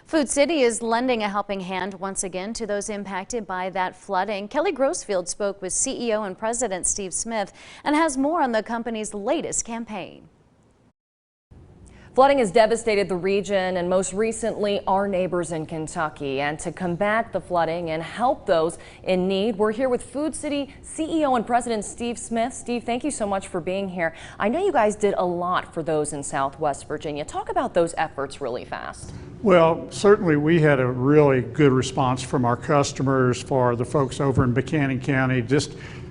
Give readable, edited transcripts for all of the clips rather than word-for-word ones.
Food City is lending a helping hand once again to those impacted by that flooding. Kelly Grossfield spoke with CEO and President Steve Smith and has more on the company's latest campaign. Flooding has devastated the region and most recently our neighbors in Kentucky. And to combat the flooding and help those in need, we're here with Food City CEO and President Steve Smith. Steve, thank you so much for being here. I know you guys did a lot for those in Southwest Virginia. Talk about those efforts really fast. Well, certainly we had a really good response from our customers for the folks over in Buchanan County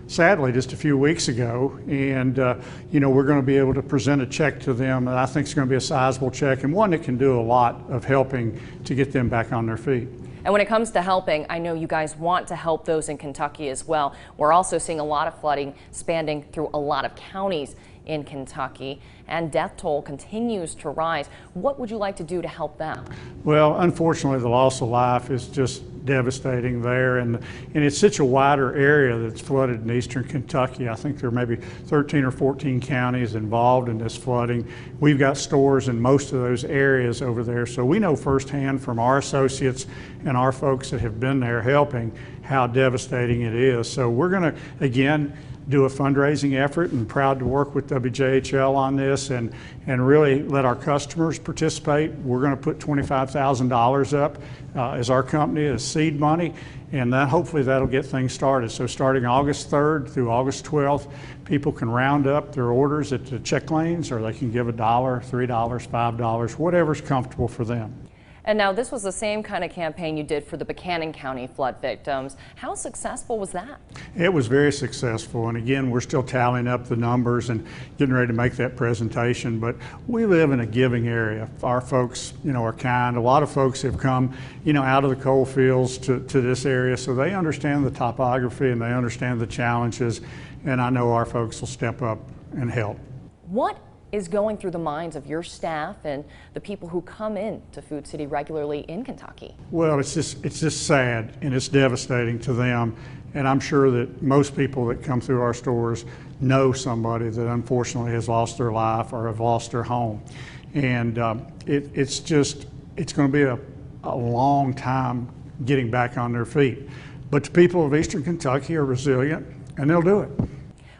sadly just a few weeks ago, and we're going to be able to present a check to them, and I think it's going to be a sizable check and one that can do a lot of helping to get them back on their feet. And when it comes to helping, I know you guys want to help those in Kentucky as well. We're also seeing a lot of flooding spanning through a lot of counties in Kentucky, and death toll continues to rise. What would you like to do to help them? Well, unfortunately, the loss of life is just devastating there, and it's such a wider area that's flooded in eastern Kentucky. I think there are maybe 13 or 14 counties involved in this flooding. We've got stores in most of those areas over there, so we know firsthand from our associates and our folks that have been there helping how devastating it is. So we're going to, again, do a fundraising effort, and proud to work with WJHL on this and really let our customers participate. We're going to put $25,000 up as our company as seed money, and hopefully that'll get things started. So starting August 3rd through August 12th, people can round up their orders at the check lanes, or they can give $1, $3, $5, whatever's comfortable for them. And now this was the same kind of campaign you did for the Buchanan County flood victims. How successful was that? It was very successful, and again, we're still tallying up the numbers and getting ready to make that presentation, but we live in a giving area. Our folks, are kind. A lot of folks have come, out of the coal fields to this area, so they understand the topography and they understand the challenges, and I know our folks will step up and help. What is going through the minds of your staff and the people who come in to Food City regularly in Kentucky? Well, it's just sad and it's devastating to them, and I'm sure that most people that come through our stores know somebody that unfortunately has lost their life or have lost their home, and it's going to be a long time getting back on their feet. But the people of eastern Kentucky are resilient, and they'll do it.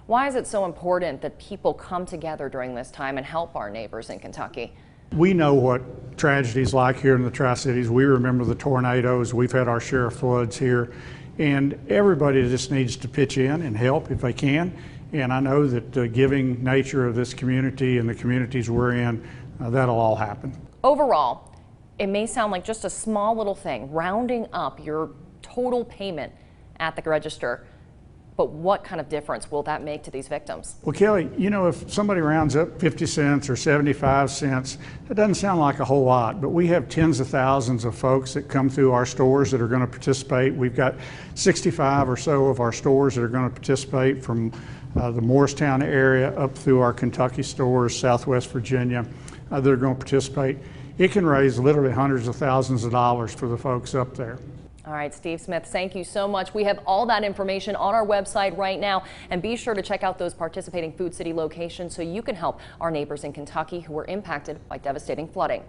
Why is it so important that people come together during this time and help our neighbors in Kentucky? We know what tragedies like here in the Tri-Cities. We remember the tornadoes. We've had our share of floods here, and everybody just needs to pitch in and help if they can. And I know that the giving nature of this community and the communities we're in, that'll all happen. Overall, it may sound like just a small little thing, rounding up your total payment at the register. But what kind of difference will that make to these victims? Well, Kelly, if somebody rounds up 50 cents or 75 cents, that doesn't sound like a whole lot, but we have tens of thousands of folks that come through our stores that are going to participate. We've got 65 or so of our stores that are going to participate from the Morristown area up through our Kentucky stores, Southwest Virginia, that are going to participate. It can raise literally hundreds of thousands of dollars for the folks up there. All right, Steve Smith, thank you so much. We have all that information on our website right now, and be sure to check out those participating Food City locations so you can help our neighbors in Kentucky who were impacted by devastating flooding.